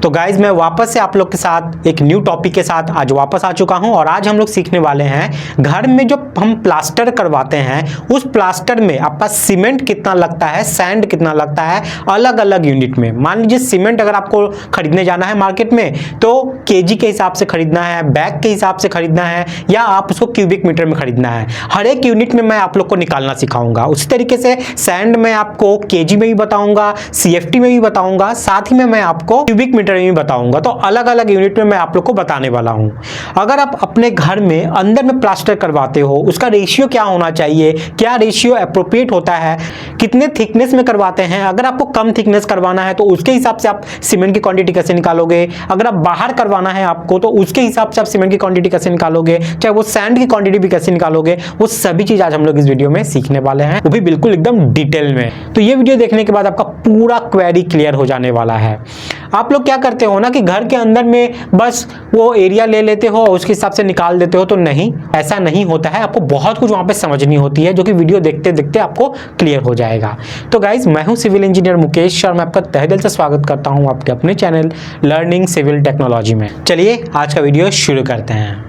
तो गाइज मैं वापस से आप लोग के साथ एक न्यू टॉपिक के साथ आज वापस आ चुका हूं और आज हम लोग सीखने वाले हैं घर में जो हम प्लास्टर करवाते हैं उस प्लास्टर में आपका सीमेंट कितना लगता है, सैंड कितना लगता है, अलग अलग यूनिट में। मान लीजिए सीमेंट अगर आपको खरीदने जाना है मार्केट में तो केजी के हिसाब से खरीदना है, बैग के हिसाब से खरीदना है या आप उसको क्यूबिक मीटर में खरीदना है। हर एक यूनिट में मैं आप लोग को निकालना सिखाऊंगा। उसी तरीके से सैंड में आपको केजी में भी बताऊंगा, सीएफटी में भी बताऊंगा, साथ ही में मैं आपको क्यूबिक मीटर में बताऊंगा। तो अलग अलग यूनिट में मैं आप लोग को बताने वाला हूं। अगर आप अपने घर में अंदर में प्लास्टर करवाते हो उसका रेशियो क्या होना चाहिए, क्या रेशियो एप्रोप्रिएट होता है, कितने थिकनेस में करवाते हैं। अगर आपको कम थिकनेस करवाना है तो उसके हिसाब से आप सीमेंट की क्वांटिटी कैसे निकालोगे, अगर आप बाहर करवाना है आपको तो उसके हिसाब से आप सीमेंट की क्वांटिटी कैसे निकालोगे, चाहे वो सैंड की क्वांटिटी भी कैसे निकालोगे, वो सभी चीज आज हम लोग इस वीडियो में सीखने वाले हैं, वो भी बिल्कुल एकदम डिटेल में। तो ये वीडियो देखने के बाद आपका पूरा क्वेरी क्लियर हो जाने वाला है। आप लोग क्या करते हो ना कि घर के अंदर में बस वो एरिया ले लेते हो और उसके हिसाब से निकाल देते हो, तो नहीं, ऐसा नहीं होता है। आपको बहुत कुछ वहां पे समझनी होती है जो कि वीडियो देखते देखते आपको क्लियर हो जाएगा। तो गाइज मैं हूं सिविल इंजीनियर मुकेश शर्मा, आपका तहे दिल से स्वागत करता हूं आपके अपने चैनल लर्निंग सिविल टेक्नोलॉजी में। चलिए आज का वीडियो शुरू करते हैं।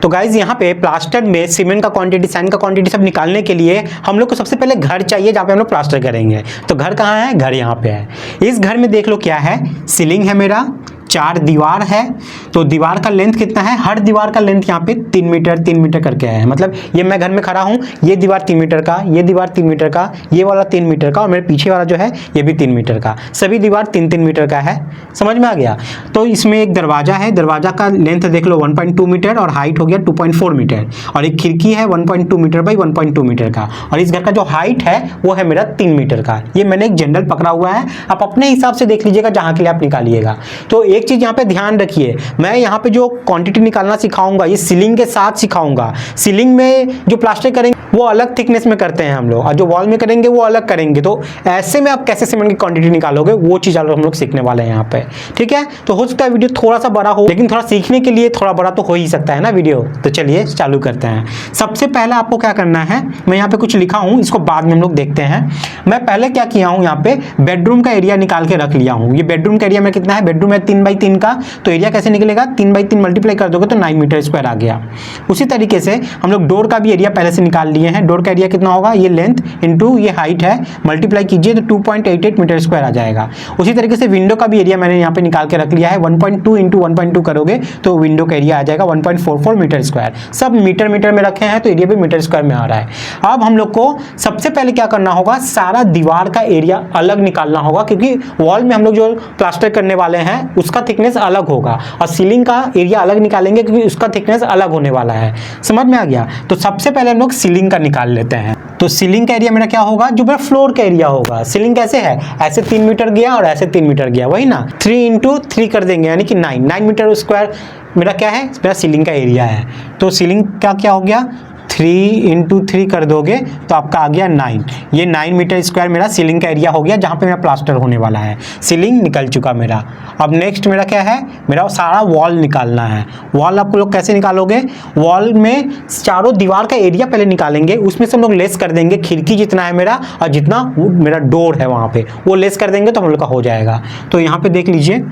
तो गाइज यहाँ पे प्लास्टर में सीमेंट का क्वांटिटी, सैंड का क्वांटिटी सब निकालने के लिए हम लोग को सबसे पहले घर चाहिए जहाँ पे हम लोग प्लास्टर करेंगे। तो घर कहाँ है? घर यहाँ पे है। इस घर में देख लो क्या है, सीलिंग है मेरा, 4 दीवार है। तो दीवार का लेंथ कितना है? हर दीवार का लेंथ यहाँ पे 3 मीटर करके है। मतलब ये मैं घर में खड़ा हूँ, ये दीवार 3 मीटर का, ये दीवार 3 मीटर का, ये वाला 3 मीटर का और मेरे पीछे वाला जो है ये भी 3 मीटर का। सभी दीवार 3-3 मीटर का है। समझ में आ गया? तो इसमें एक दरवाजा है, दरवाजा का लेंथ देख लो 1.2 मीटर और हाइट हो गया 2.4 मीटर और एक खिड़की है 1.2 मीटर बाई 1.2 मीटर का। और इस घर का जो हाइट है वो है मेरा 3 मीटर का। ये मैंने एक जनरल पकड़ा हुआ है, आप अपने हिसाब से देख लीजिएगा जहाँ के लिए आप निकालिएगा। तो एक चीज यहाँ पे ध्यान रखिए, मैं यहाँ पे जो क्वांटिटी निकालना सिखाऊंगा ये सीलिंग के साथ सिखाऊंगा। सीलिंग में जो प्लास्टर करेंगे वो अलग थिकनेस में करते हैं हम लोग और जो वॉल में करेंगे वो अलग करेंगे। तो ऐसे में आप कैसे सीमेंट की क्वांटिटी निकालोगे वो चीज हम लोग सीखने वाले हैं यहाँ पे। ठीक है, तो हो सकता है वीडियो थोड़ा सा बड़ा हो, लेकिन थोड़ा सीखने के लिए थोड़ा बड़ा तो हो ही सकता है ना वीडियो। तो चलिए चालू करते हैं। सबसे पहले आपको क्या करना है, मैं यहाँ पे कुछ लिखा हूँ, इसको बाद में हम लोग देखते हैं। मैं पहले क्या किया हूँ, यहाँ पे बेडरूम का एरिया निकाल के रख लिया हूँ। ये बेडरूम का एरिया में कितना है? बेडरूम है 3x3 का, तो एरिया कैसे निकलेगा? 3x3 मल्टीप्लाई कर दोगे तो 9 मीटर स्क्वायर आ गया। उसी तरीके से हम लोग डोर का भी एरिया पहले से निकाल लिए हैं। डोर का एरिया कितना होगा? ये लेंथ इंटू ये हाइट है, मल्टीप्लाई कीजिए तो 2.88 मीटर स्क्वायर आ जाएगा। उसी तरीके से विंडो का भी एरिया मैंने यहाँ पे निकाल के रख लिया है। 1.2 इंटू 1.2 करोगे तो विंडो का एरिया आ जाएगा 1.44 मीटर स्क्वायर। सब मीटर में रखे हैं तो एरिया भी मीटर स्क्वायर में आ रहा है। अब हम लोग को सबसे पहले क्या करना होगा, सारा दीवार का एरिया अलग निकालना होगा, क्योंकि वॉल में हम लोग जो प्लास्टर करने वाले हैं उसका थिकनेस अलग होगा और सीलिंग का एरिया अलग निकालेंगे क्योंकि उसका थिकनेस अलग होने वाला है। समझ में आ गया? तो सबसे पहले हम लोग सीलिंग का निकाल लेते हैं। तो सीलिंग का एरिया मेरा क्या होगा? जो मेरा फ्लोर का एरिया होगा। सीलिंग कैसे है? ऐसे 3 मीटर गया और ऐसे 3 मीटर गया, वही ना, 3 इंटू 3 कर देंगे यानी कि 9 मीटर स्क्वायर मेरा क्या है? मेरा सीलिंग का एरिया है। तो सीलिंग का क्या हो गया? 3 इंटू 3 कर दोगे तो आपका आ गया 9। ये 9 मीटर स्क्वायर मेरा सीलिंग का एरिया हो गया जहाँ पे मेरा प्लास्टर होने वाला है। सीलिंग निकल चुका मेरा। अब नेक्स्ट मेरा क्या है? मेरा सारा वॉल निकालना है। वॉल आप लोग कैसे निकालोगे? वॉल में चारों दीवार का एरिया पहले निकालेंगे, उसमें से हम लोग लेस कर देंगे खिड़की जितना है मेरा और जितना मेरा डोर है वहाँ पे वो लेस कर देंगे तो हम लोग का हो जाएगा। तो यहाँ पे देख लीजिए,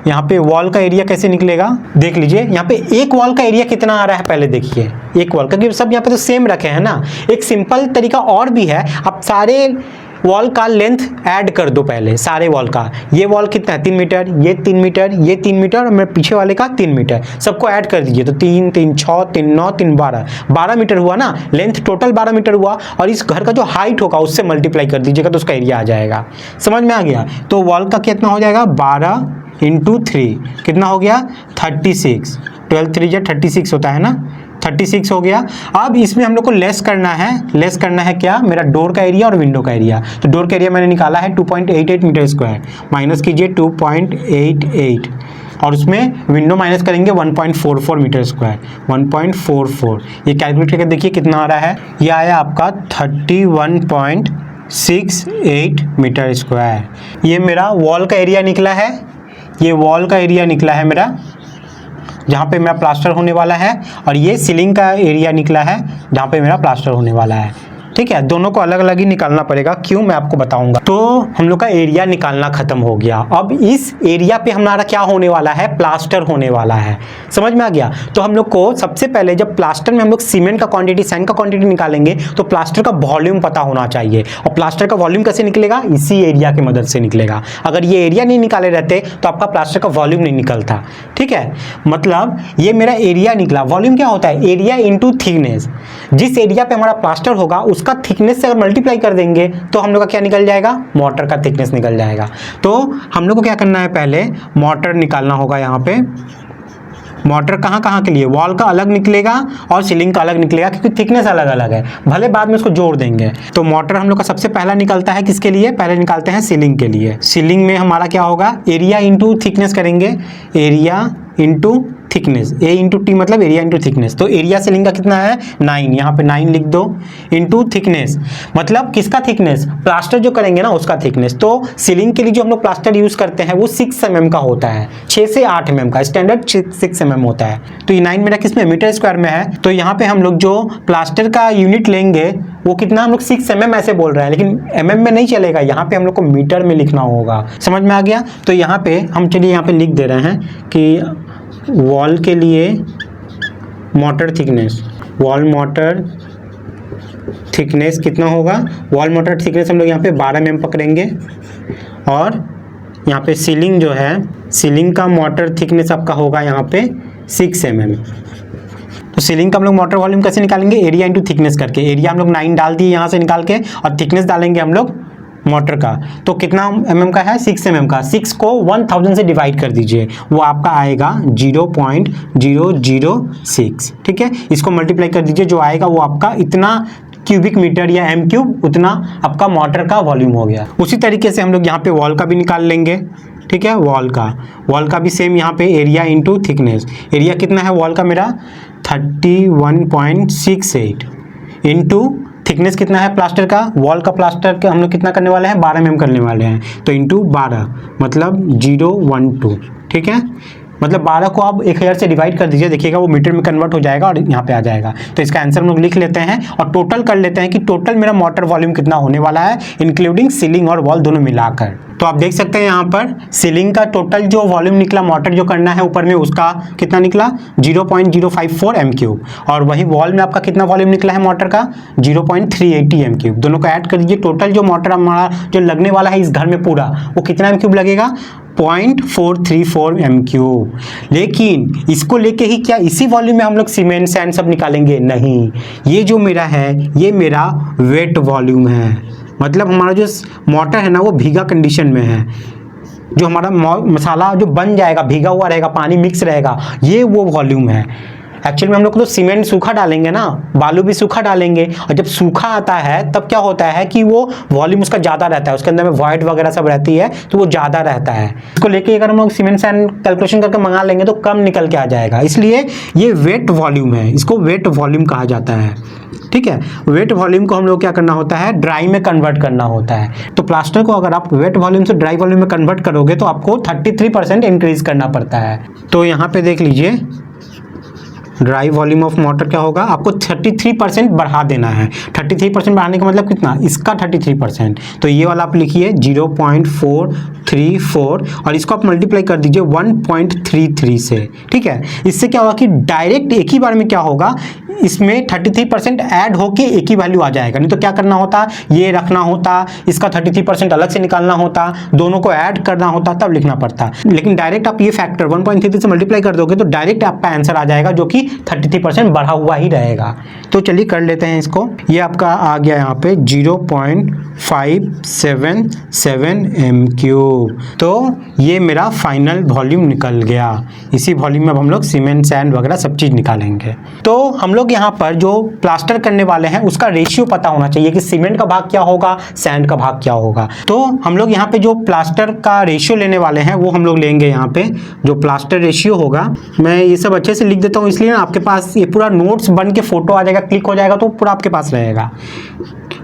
यहाँ पे वॉल का एरिया कैसे निकलेगा देख लीजिए। यहाँ पे एक वॉल का एरिया कितना आ रहा है पहले देखिए। एक वॉल का, क्योंकि सब यहाँ पे तो सेम रखे हैं ना। एक सिंपल तरीका और भी है, आप सारे वॉल का लेंथ ऐड कर दो पहले, सारे वॉल का। ये वॉल कितना है? 3 मीटर, ये 3 मीटर, ये 3 मीटर और मेरे पीछे वाले का 3 मीटर, सबको ऐड कर दीजिए। तो 3 3 6 3 9 3 12 मीटर हुआ ना, लेंथ टोटल 12 मीटर हुआ। और इस घर का जो हाइट होगा उससे मल्टीप्लाई कर दीजिएगा तो उसका एरिया आ जाएगा। समझ में आ गया? तो वॉल का कितना हो जाएगा? 12 इंटू 3 कितना हो गया? 36। 12 3 या 36 होता है ना, 36 हो गया। अब इसमें हम लोग को लेस करना है। लेस करना है क्या? मेरा डोर का एरिया और विंडो का एरिया। तो डोर का एरिया मैंने निकाला है 2.88 मीटर स्क्वायर, माइनस कीजिए 2.88 और उसमें विंडो माइनस करेंगे 1.44 मीटर स्क्वायर, 1.44। ये कैलकुलेट करके देखिए कितना आ रहा है। ये आया आपका 31.68 मीटर स्क्वायर। ये मेरा वॉल का एरिया निकला है। ये वॉल का एरिया निकला है मेरा जहाँ पे मेरा प्लास्टर होने वाला है, और ये सीलिंग का एरिया निकला है जहाँ पे मेरा प्लास्टर होने वाला है। ठीक है, दोनों को अलग अलग ही निकालना पड़ेगा, क्यों मैं आपको बताऊंगा। तो हम लोग का एरिया निकालना खत्म हो गया। अब इस एरिया पे हमारा क्या होने वाला है, प्लास्टर होने वाला है। समझ में आ गया। तो हम लोग को सबसे पहले जब प्लास्टर में हम लोग सीमेंट का क्वांटिटी, सैंड का क्वांटिटी निकालेंगे तो प्लास्टर का वॉल्यूम पता होना चाहिए। और प्लास्टर का वॉल्यूम कैसे निकलेगा, इसी एरिया की मदद से निकलेगा। अगर ये एरिया नहीं निकाले रहते तो आपका प्लास्टर का वॉल्यूम नहीं निकलता। ठीक है, मतलब ये मेरा एरिया निकला। वॉल्यूम क्या होता है, एरिया इंटू थिकनेस। जिस एरिया पे हमारा प्लास्टर होगा उसका थिकनेस से अगर मल्टीप्लाई कर देंगे तो हम लोग का क्या निकल जाएगा, मोटर का थिकनेस निकल जाएगा। तो हम लोग को क्या करना है, पहले मोटर निकालना होगा। यहाँ पे मोटर कहाँ कहाँ के लिए, वॉल का अलग निकलेगा और सीलिंग का अलग निकलेगा, क्योंकि थिकनेस अलग अलग है, भले बाद में उसको जोड़ देंगे। तो मोटर हम लोग का सबसे पहला निकलता है किसके लिए, पहले निकालते हैं सीलिंग के लिए। सीलिंग में हमारा क्या होगा, एरिया इंटू थिकनेस करेंगे, एरिया इंटू थिकनेस, ए इंटू टी मतलब एरिया इंटू थिकनेस। तो एरिया सीलिंग का कितना है 9, यहाँ पे 9 लिख दो, इंटू थिकनेस मतलब किसका थिकनेस, प्लास्टर जो करेंगे ना उसका थिकनेस। तो सीलिंग के लिए जो हम लोग प्लास्टर यूज करते हैं वो 6 mm का होता है, 6 से 8 mm का स्टैंडर्ड 6 mm होता है। तो ये 9 मेरा किस में, मीटर स्क्वायर में है। तो यहाँ पे हम लोग जो प्लास्टर का यूनिट लेंगे वो कितना, हम लोग 6 mm ऐसे बोल रहे हैं, लेकिन mm में नहीं चलेगा, यहाँ पे हम लोग को मीटर में लिखना होगा। समझ में आ गया। तो यहाँ पे हम चलिए यहाँ पे लिख दे रहे हैं कि वॉल के लिए motor thickness, wall motor thickness कितना होगा, वॉल मोटर थिकनेस हम लोग यहाँ पे 12 mm पकड़ेंगे। और यहाँ पे सीलिंग जो है, सीलिंग का मोटर थिकनेस आपका होगा यहाँ पे 6 mm। तो सीलिंग का हम लोग मोटर वॉल्यूम कैसे निकालेंगे, एरिया इंटू थिकनेस करके। एरिया हम लोग 9 डाल दिए यहाँ से निकाल के, और थिकनेस डालेंगे हम लोग मोटर का। तो कितना mm का है, 6 mm का। 6 को 1000 से डिवाइड कर दीजिए, वो आपका आएगा 0.006। ठीक है, इसको मल्टीप्लाई कर दीजिए, जो आएगा वो आपका इतना क्यूबिक मीटर या एम क्यूब, उतना आपका मोटर का वॉल्यूम हो गया। उसी तरीके से हम लोग यहाँ पे वॉल का भी निकाल लेंगे। ठीक है, वॉल का भी सेम यहाँ पे एरिया इंटू थिकनेस। एरिया कितना है वॉल का मेरा 31.68 इंटू थिकनेस कितना है प्लास्टर का, वॉल का प्लास्टर का हम लोग कितना करने वाले हैं, 12 mm करने वाले हैं। तो इंटू 12 मतलब 012। ठीक है, मतलब 12 को आप 1000 से डिवाइड कर दीजिए, देखिएगा वो मीटर में कन्वर्ट हो जाएगा और यहाँ पे आ जाएगा। तो इसका आंसर हम लोग लिख लेते हैं और टोटल कर लेते हैं कि टोटल मेरा मोटर वॉल्यूम कितना होने वाला है, इंक्लूडिंग सीलिंग और वॉल दोनों मिलाकर। तो आप देख सकते हैं यहाँ पर सीलिंग का टोटल जो वॉल्यूम निकला, मोटर जो करना है ऊपर में, उसका कितना निकला 0.054 m3। और वही वॉल में आपका कितना वॉल्यूम निकला है मोटर का 0.380 m3। दोनों को ऐड कर दीजिए, टोटल जो मोटर हमारा जो लगने वाला है इस घर में पूरा, वो कितना m3 लगेगा 0.434 m3। लेकिन इसको लेके ही क्या इसी वॉल्यूम में हम लोग सीमेंट सैंड सब निकालेंगे, नहीं। ये जो मेरा है ये मेरा वेट वॉल्यूम है, मतलब हमारा जो मोटर है ना वो भीगा कंडीशन में है। जो हमारा मसाला जो बन जाएगा भीगा हुआ रहेगा, पानी मिक्स रहेगा, ये वो वॉल्यूम है। एक्चुअली में हम लोग तो सीमेंट सूखा डालेंगे ना, बालू भी सूखा डालेंगे, और जब सूखा आता है तब क्या होता है कि वो वॉल्यूम उसका ज़्यादा रहता है, उसके अंदर में वॉइड वगैरह सब रहती है, तो वो ज़्यादा रहता है। इसको लेके अगर हम लोग सीमेंट सैंड कैलकुलेशन करके मंगा लेंगे तो कम निकल के आ जाएगा, इसलिए ये वेट वॉल्यूम है, इसको वेट वॉल्यूम कहा जाता है। ठीक है, वेट वॉल्यूम को हम लोग क्या करना होता है, ड्राई में कन्वर्ट करना होता है। तो प्लास्टर को अगर आप वेट वॉल्यूम से ड्राई वॉल्यूम में कन्वर्ट करोगे तो आपको 33% इंक्रीज करना पड़ता है। तो यहाँ पे देख लीजिए ड्राई वॉल्यूम ऑफ मोटर क्या होगा, आपको 33% बढ़ा देना है। 33% बढ़ाने का मतलब कितना, इसका 33%। तो ये वाला आप लिखिए 0.434 और इसको आप मल्टीप्लाई कर दीजिए 1.33 से। ठीक है, इससे क्या होगा कि डायरेक्ट एक ही बार में क्या होगा, इसमें 33% ऐड होके एक ही वैल्यू आ जाएगा। नहीं तो क्या करना होता, ये रखना होता, इसका 33% अलग से निकालना होता, दोनों को ऐड करना होता, तब लिखना पड़ता। लेकिन डायरेक्ट आप ये फैक्टर 1.33 से मल्टीप्लाई कर दोगे तो डायरेक्ट आपका आंसर आ जाएगा, जो कि 33% बढ़ा हुआ ही रहेगा। तो चलिए कर लेते हैं इसको। ये आपका आ गया यहाँ पे 0.577 m3। तो ये मेरा फाइनल वॉल्यूम निकल गया। इसी वॉल्यूम में अब हम लोग सीमेंट सैंड वगैरह सब चीज़ निकालेंगे। तो हम लोग यहाँ पर जो प्लास्टर करने वाले हैं उसका रेशियो पता होना चाहिए कि सीमेंट का भाग क्या होगा, सैंड का भाग क्या होगा। तो हम लोग यहाँ पे जो प्लास्टर का रेशियो लेने वाले हैं वो हम लोग लेंगे यहाँ पे जो प्लास्टर रेशियो होगा। मैं ये सब अच्छे से लिख देता हूँ, इसलिए ना आपके पास ये पूरा नोट्स बन के फोटो आ जाएगा, क्लिक हो जाएगा तो पूरा आपके पास रहेगा।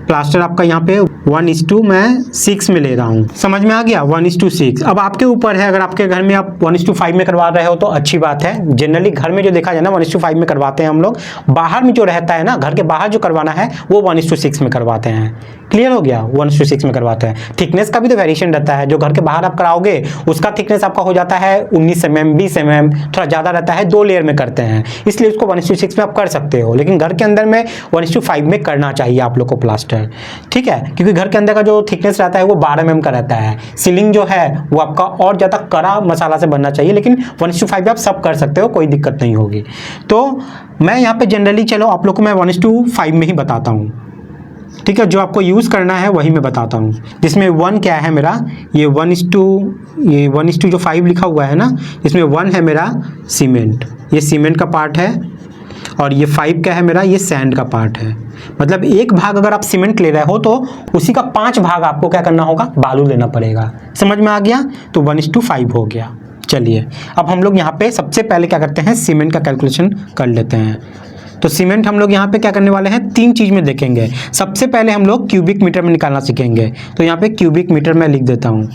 प्लास्टर आपका यहाँ पे 1:6 मैं 6 में ले रहा हूँ, समझ में आ गया, 1:6। अब आपके ऊपर है, अगर आपके घर में आप 1:5 में करवा रहे हो तो अच्छी बात है। जनरली घर में जो देखा जाए ना 1:5 में करवाते हैं हम लोग, बाहर में जो रहता है ना, घर के बाहर जो करवाना है वो 1:6 में करवाते हैं। क्लियर हो गया, 1:6 में करवाते हैं। थिकनेस का भी तो वेरिएशन रहता है, जो घर के बाहर आप कराओगे उसका थिकनेस आपका हो जाता है 19 mm 20 mm, थोड़ा ज़्यादा रहता है, 2 लेयर में करते हैं, इसलिए उसको 1:6 में आप कर सकते हो। लेकिन घर के अंदर में 1:5 में करना चाहिए आप लोग को प्लास्टर, ठीक है, क्योंकि घर के अंदर का जो थिकनेस रहता है वो 12 mm का रहता है। सीलिंग जो है वो आपका और ज़्यादा कड़ा मसाला से बनना चाहिए, लेकिन 1:5 आप सब कर सकते हो, कोई दिक्कत नहीं होगी। तो मैं यहाँ पे जनरली, चलो आप लोग को मैं 1:5 में ही बताता हूँ, ठीक है, जो आपको यूज़ करना है वही मैं बताता हूँ। जिसमें 1 क्या है मेरा, ये 1:1 जो 5 लिखा हुआ है ना, इसमें 1 है मेरा सीमेंट, ये सीमेंट का पार्ट है, और ये 5 क्या है मेरा, ये सैंड का पार्ट है। मतलब 1 भाग अगर आप सीमेंट ले रहे हो तो उसी का 5 भाग आपको क्या करना होगा, बालू लेना पड़ेगा। समझ में आ गया, तो 1:5 हो गया। चलिए अब हम लोग यहाँ पे सबसे पहले क्या करते हैं, सीमेंट का कैलकुलेशन कर लेते हैं। तो सीमेंट हम लोग यहाँ पे क्या करने वाले हैं, 3 चीज़ में देखेंगे। सबसे पहले हम लोग क्यूबिक मीटर में निकालना सीखेंगे, तो यहाँ पे क्यूबिक मीटर में लिख देता हूँ,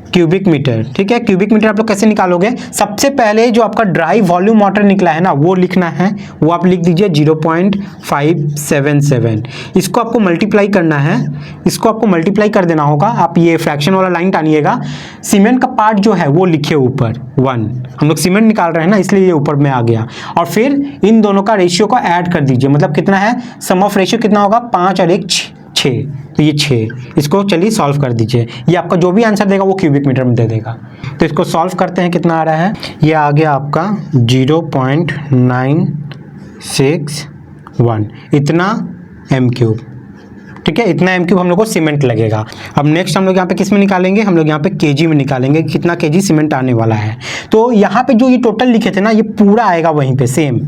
क्यूबिक मीटर, ठीक है। क्यूबिक मीटर आप लोग कैसे निकालोगे, सबसे पहले जो आपका ड्राई वॉल्यूम वाटर निकला है ना वो लिखना है, वो आप लिख दीजिए 0.577। इसको आपको मल्टीप्लाई करना है, इसको आपको मल्टीप्लाई कर देना होगा। आप ये फ्रैक्शन वाला लाइन टानिएगा, सीमेंट का पार्ट जो है वो लिखे ऊपर 1, हम लोग सीमेंट निकाल रहे हैं ना इसलिए ये ऊपर में आ गया, और फिर इन दोनों का रेशियो को ऐड कर दीजिए। मतलब कितना है, सम ऑफ रेशियो कितना होगा, 5 और 1 6, तो ये 6। इसको चलिए सॉल्व कर दीजिए, ये आपका जो भी आंसर देगा वो क्यूबिक मीटर में दे देगा। तो इसको सॉल्व करते हैं, कितना आ रहा है, ये आ गया आपका 0.961, इतना m3, ठीक है, इतना m3 हम लोग को सीमेंट लगेगा। अब नेक्स्ट हम लोग यहाँ पे किस में निकालेंगे, हम लोग यहाँ पे केजी में निकालेंगे, कितना केजी सीमेंट आने वाला है। तो यहाँ पे जो ये टोटल लिखे थे ना, ये पूरा आएगा वहीं पे सेम।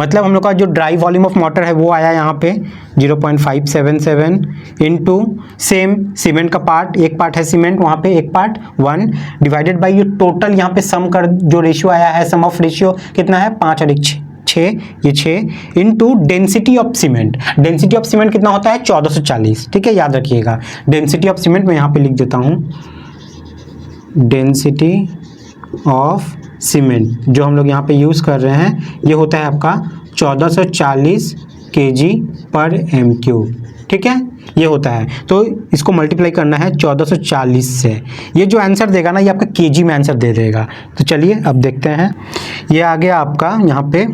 मतलब हम लोग का जो ड्राई वॉल्यूम ऑफ वाटर है वो आया यहाँ पे 0.577 इनटू सेम सीमेंट का पार्ट, एक पार्ट है सीमेंट, वहाँ पे एक पार्ट 1 डिवाइडेड बाई ये टोटल यहाँ पे सम कर जो रेशियो आया है, सम ऑफ रेशियो कितना है, 5 और 1 6, ये 6 into density of cement. Density of cement कितना होता है, 1440, ठीक है, याद रखिएगा। डेंसिटी ऑफ सीमेंट मैं यहाँ पे लिख देता हूँ, डेंसिटी ऑफ सीमेंट जो हम लोग यहाँ पे यूज़ कर रहे हैं ये होता है आपका 1440 kg पर m3, ठीक है, ये होता है। तो इसको मल्टीप्लाई करना है 1440 से, ये जो आंसर देगा ना ये आपका केजी में आंसर दे देगा। तो चलिए अब देखते हैं, ये आ गया आपका यहाँ पे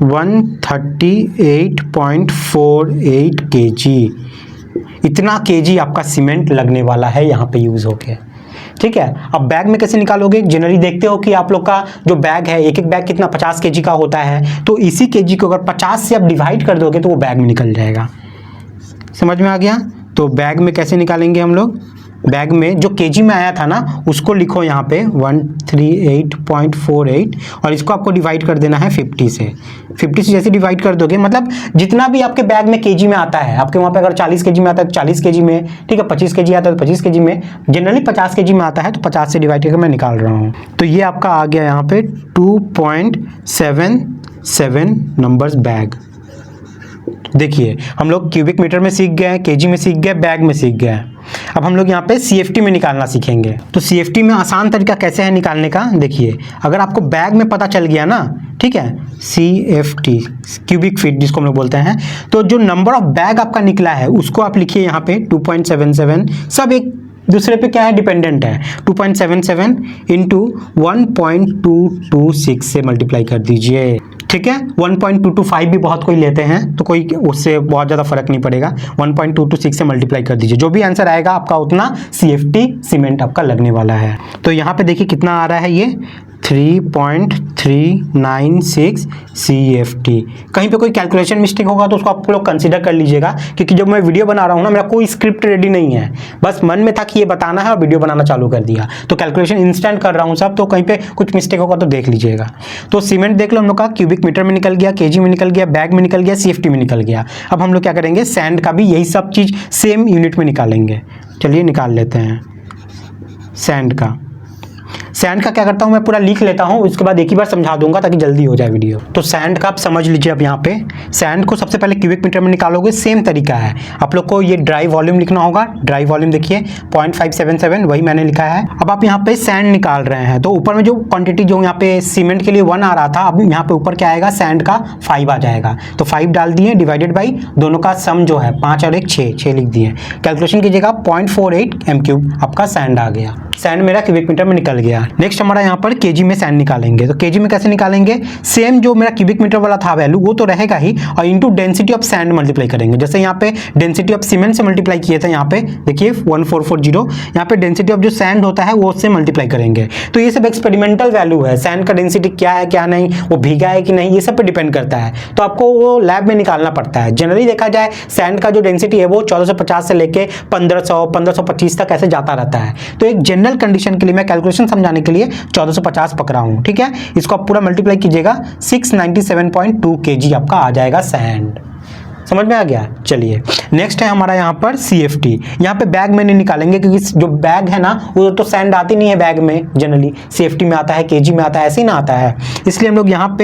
138.48 kg, इतना केजी आपका सीमेंट लगने वाला है यहाँ पे यूज़ होके, ठीक है। अब बैग में कैसे निकालोगे, जनरली देखते हो कि आप लोग का जो बैग है, एक एक बैग कितना 50 kg का होता है, तो इसी kg को अगर 50 से आप डिवाइड कर दोगे तो वो बैग में निकल जाएगा। समझ में आ गया। तो बैग में कैसे निकालेंगे हम लोग, बैग में जो केजी में आया था ना उसको लिखो यहाँ पे 138.48, और इसको आपको डिवाइड कर देना है 50 से। 50 से जैसे डिवाइड कर दोगे, मतलब जितना भी आपके बैग में केजी में आता है, आपके वहाँ पे अगर 40 kg में आता है तो 40 kg में, ठीक है, 25 kg आता है तो 25 kg में, जनरली 50 kg में आता है तो 50 से डिवाइड करके मैं निकाल रहा हूँ। तो ये आपका आ गया यहाँ पे 2.77 नंबर्स बैग। देखिए हम लोग क्यूबिक मीटर में सीख गए, केजी में सीख गए, बैग में सीख गए। अब हम लोग यहाँ पे CFT में निकालना सीखेंगे। तो CFT में आसान तरीका कैसे है निकालने का, देखिए अगर आपको बैग में पता चल गया ना, ठीक है, CFT क्यूबिक फीट जिसको हम लोग बोलते हैं, तो जो नंबर ऑफ बैग आपका निकला है उसको आप लिखिए यहाँ पे 2.77, सब एक दूसरे पे क्या है, डिपेंडेंट है। 2.77 इंटू 1.226 से मल्टीप्लाई कर दीजिए, ठीक है। 1.225 भी बहुत कोई लेते हैं तो कोई उससे बहुत ज़्यादा फर्क नहीं पड़ेगा, 1.226 से मल्टीप्लाई कर दीजिए, जो भी आंसर आएगा आपका उतना CFT सीमेंट आपका लगने वाला है। तो यहाँ पे देखिए कितना आ रहा है, ये 3.396 CFT। कहीं पे कोई कैलकुलेशन मिस्टेक होगा तो उसको आप लोग कंसीडर कर लीजिएगा, क्योंकि जब मैं वीडियो बना रहा हूँ ना मेरा कोई स्क्रिप्ट रेडी नहीं है, बस मन में था कि ये बताना है और वीडियो बनाना चालू कर दिया, तो कैलकुलेशन इंस्टेंट कर रहा हूँ सब, तो कहीं पे कुछ मिस्टेक होगा तो देख लीजिएगा। तो सीमेंट देख लो हम लोग का क्यूबिक मीटर में निकल गया, केजी में निकल गया, बैग में निकल गया, CFT में निकल गया। अब हम लोग क्या करेंगे, सैंड का भी यही सब चीज़ सेम यूनिट में निकालेंगे। चलिए निकाल लेते हैं सैंड का। सैंड का क्या करता हूँ मैं पूरा लिख लेता हूँ, उसके बाद एक ही बार समझा दूंगा ताकि जल्दी हो जाए वीडियो। तो सैंड का आप समझ लीजिए। अब यहाँ पे सैंड को सबसे पहले क्यूबिक मीटर में निकालोगे, सेम तरीका है। आप लोग को ये ड्राई वॉल्यूम लिखना होगा। ड्राई वॉल्यूम देखिए 0.577, वही मैंने लिखा है। अब आप यहाँ पे सैंड निकाल रहे हैं तो ऊपर में जो क्वांटिटी जो यहाँ पे सीमेंट के लिए 1 आ रहा था, अब यहाँ पे ऊपर क्या आएगा, सैंड का 5 आ जाएगा। तो 5 डाल दिए, डिवाइडेड बाई दोनों का सम जो है 5 और 1 6 लिख दिए। कैलकुलेशन कीजिएगा 0.48 m³ आपका सैंड आ गया। सैंड मेरा क्यूबिक मीटर में निकल गया। नेक्स्ट हमारा यहाँ पर केजी में सैंड निकालेंगे। तो केजी में कैसे निकालेंगे, सेम जो मेरा क्यूबिक मीटर वाला था वैल्यू वो तो रहेगा ही, और into density of sand multiply करेंगे। जैसे यहाँ पे डेंसिटी ऑफ सीमेंट से मल्टीप्लाई किए थे, यहाँ पे देखिए 1440, यहाँ पे डेंसिटी ऑफ जो सैंड होता है वो उससे मल्टीप्लाई करेंगे। तो ये सब एक्सपेरिमेंटल वैल्यू है। सैंड का डेंसिटी क्या है क्या नहीं, वो भीगा है कि नहीं, ये सब पे डिपेंड करता है। तो आपको वो लैब में निकालना पड़ता है। जनरली देखा जाए सैंड का जो डेंसिटी है वो 1450 से लेके 1500-1525 तक ऐसे जाता रहता है। तो एक जनरल कंडीशन के लिए मैं कैलकुलेशन समझाने के लिए 1450 पकड़ा हूं, ठीक है। इसको आप पूरा मल्टीप्लाई कीजिएगा, 697.2 kg आपका आ जाएगा सैंड। समझ में आ गया। चलिए नेक्स्ट है हमारा यहाँ पर CFT। यहाँ पे बैग में नहीं निकालेंगे क्योंकि जो बैग है ना वो तो सैंड आती नहीं है बैग में, जनरली CFT में आता है, केजी में आता है, ऐसे ही ना आता है। इसलिए हम लोग यहाँ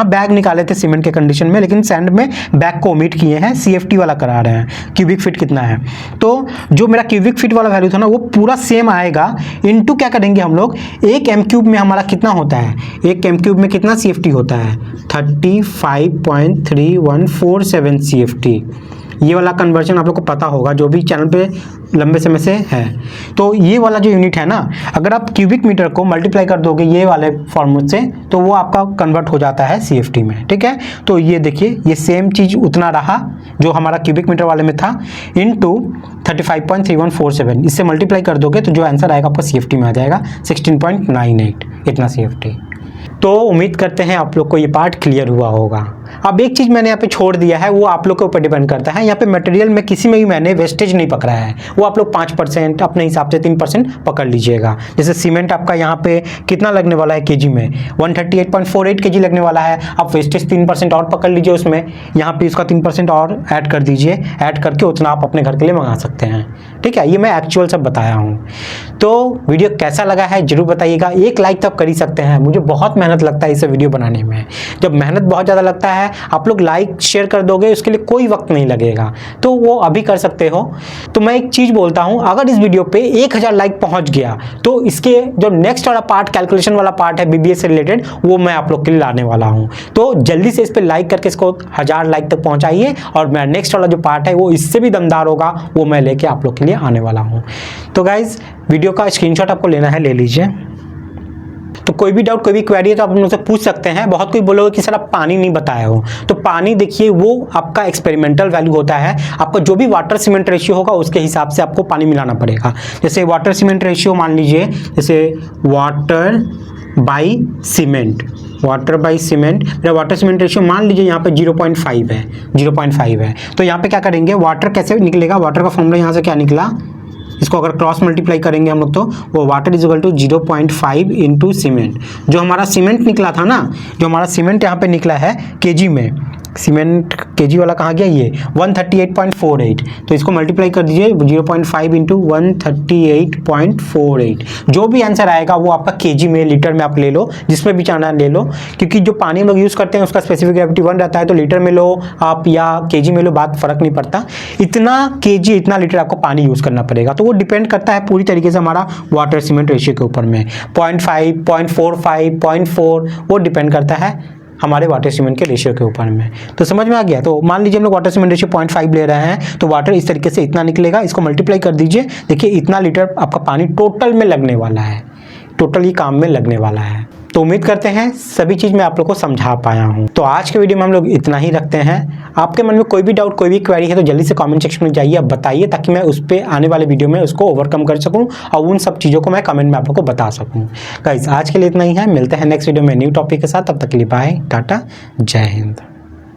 बैग निकाले थे सीमेंट के कंडीशन में, लेकिन सैंड में बैग को ओमिट किए हैं, CFT वाला करा रहे हैं। क्यूबिक फीट कितना है, तो जो मेरा क्यूबिक फीट वाला वैल्यू था ना वो पूरा सेम आएगा। इनटू क्या करेंगे हम लोग, 1 m³ में हमारा कितना होता है, 1 m³ में कितना CFT होता है, 35.3147 CFT। ये वाला कन्वर्जन आप लोग को पता होगा, जो भी चैनल पे लंबे समय से है। तो ये वाला जो यूनिट है ना, अगर आप क्यूबिक मीटर को मल्टीप्लाई कर दोगे ये वाले फॉर्मूले से तो वो आपका कन्वर्ट हो जाता है CFT में, ठीक है। तो ये देखिए ये सेम चीज़ उतना रहा जो हमारा क्यूबिक मीटर वाले में था, इनटू 35.3147, इससे मल्टीप्लाई कर दोगे तो जो आंसर आएगा आपका CFT में आ जाएगा 16.98, इतना CFT। तो उम्मीद करते हैं आप लोग को ये पार्ट क्लियर हुआ होगा। अब एक चीज़ मैंने यहाँ पे छोड़ दिया है, वो आप लोग के ऊपर डिपेंड करता है। यहाँ पे मटेरियल में किसी में भी मैंने वेस्टेज नहीं पकड़ा है, वो आप लोग 5% अपने हिसाब से 3% पकड़ लीजिएगा। जैसे सीमेंट आपका यहाँ पे कितना लगने वाला है केजी में, 138.48 kg लगने वाला है। आप वेस्टेज 3% और पकड़ लीजिए उसमें, यहाँ पे उसका 3% और ऐड कर दीजिए। ऐड करके उतना आप अपने घर के लिए मंगा सकते हैं, ठीक है। ये मैं एक्चुअल सब बताया हूँ। तो वीडियो कैसा लगा है जरूर बताइएगा। एक लाइक तो आप कर ही सकते हैं, मुझे बहुत मेहनत लगता है इसे वीडियो बनाने में। जब मेहनत बहुत ज़्यादा लगता है, आप लोग लाइक शेयर कर दोगे, उसके लिए कोई वक्त नहीं लगेगा, तो वो अभी कर सकते हो। तो मैं एक चीज़ बोलता हूँ, अगर इस वीडियो पे 1000 लाइक पहुँच गया तो इसके जो नेक्स्ट वाला पार्ट, कैलकुलेशन वाला पार्ट है BBA से रिलेटेड, वो मैं आप लोग के लिए लाने वाला हूँ। तो जल्दी से इस पर लाइक करके इसको 1000 लाइक तक पहुँचाइए, और मेरा नेक्स्ट वाला जो पार्ट है वो इससे भी दमदार होगा, वो मैं लेके आप लोग के लिए आने वाला हूँ। तो गाइज वीडियो का स्क्रीनशॉट आपको लेना है, ले लीजिए। तो कोई भी डाउट, कोई भी क्वेरी है तो आप मुझसे पूछ सकते हैं। बहुत कोई बोलोगे कि सर आप पानी नहीं बताए हो, तो पानी देखिए वो आपका एक्सपेरिमेंटल वैल्यू होता है। आपका जो भी वाटर सीमेंट रेशियो होगा उसके हिसाब से आपको पानी मिलाना पड़ेगा। जैसे वाटर सीमेंट रेशियो मान लीजिए, जैसे water by cement, water by cement, मेरा वाटर सीमेंट रेशियो मान लीजिए यहाँ पे 0.5 है, 0.5 है। तो यहाँ पे क्या करेंगे, वाटर कैसे निकलेगा, वाटर का फॉर्मूला यहाँ से क्या निकला, इसको अगर क्रॉस मल्टीप्लाई करेंगे हम लोग तो वो water is equal to 0.5 into cement. जो हमारा सीमेंट निकला था ना, जो हमारा सीमेंट यहाँ पे निकला है केजी में, सीमेंट केजी वाला कहाँ गया, ये 138.48। तो इसको मल्टीप्लाई कर दीजिए 0.5 इंटू 138.48। जो भी आंसर आएगा वो आपका केजी में, लीटर में आप ले लो, जिसमें भी चाहना ले लो, क्योंकि जो पानी हम लोग यूज़ करते हैं उसका स्पेसिफिक ग्रेविटी 1 रहता है। तो लीटर में लो आप या केजी में लो, बात फ़र्क नहीं पड़ता। इतना केजी इतना लीटर आपको पानी यूज़ करना पड़ेगा। तो वो डिपेंड करता है पूरी तरीके से हमारा वाटर सीमेंट रेशियो के ऊपर में, 0.5, 0.45, 0.4, वो डिपेंड करता है हमारे वाटर सीमेंट के रेशियो के ऊपर में। तो समझ में आ गया। तो मान लीजिए हम लोग वाटर सीमेंट रेशियो 0.5 ले रहे हैं, तो वाटर इस तरीके से इतना निकलेगा। इसको मल्टीप्लाई कर दीजिए, देखिए इतना लीटर आपका पानी टोटल में लगने वाला है, टोटल ही काम में लगने वाला है। तो उम्मीद करते हैं सभी चीज़ मैं आप लोग को समझा पाया हूँ। तो आज के वीडियो में हम लोग इतना ही रखते हैं। आपके मन में कोई भी डाउट, कोई भी क्वेरी है तो जल्दी से कमेंट सेक्शन में जाइए, आप बताइए, ताकि मैं उस पर आने वाले वीडियो में उसको ओवरकम कर सकूँ और उन सब चीज़ों को मैं कमेंट में आप लोग को बता सकूँ। गाइस आज के लिए इतना ही है, मिलते हैं नेक्स्ट वीडियो में न्यू टॉपिक के साथ। तब तक के लिए बाय, टाटा, जय हिंद।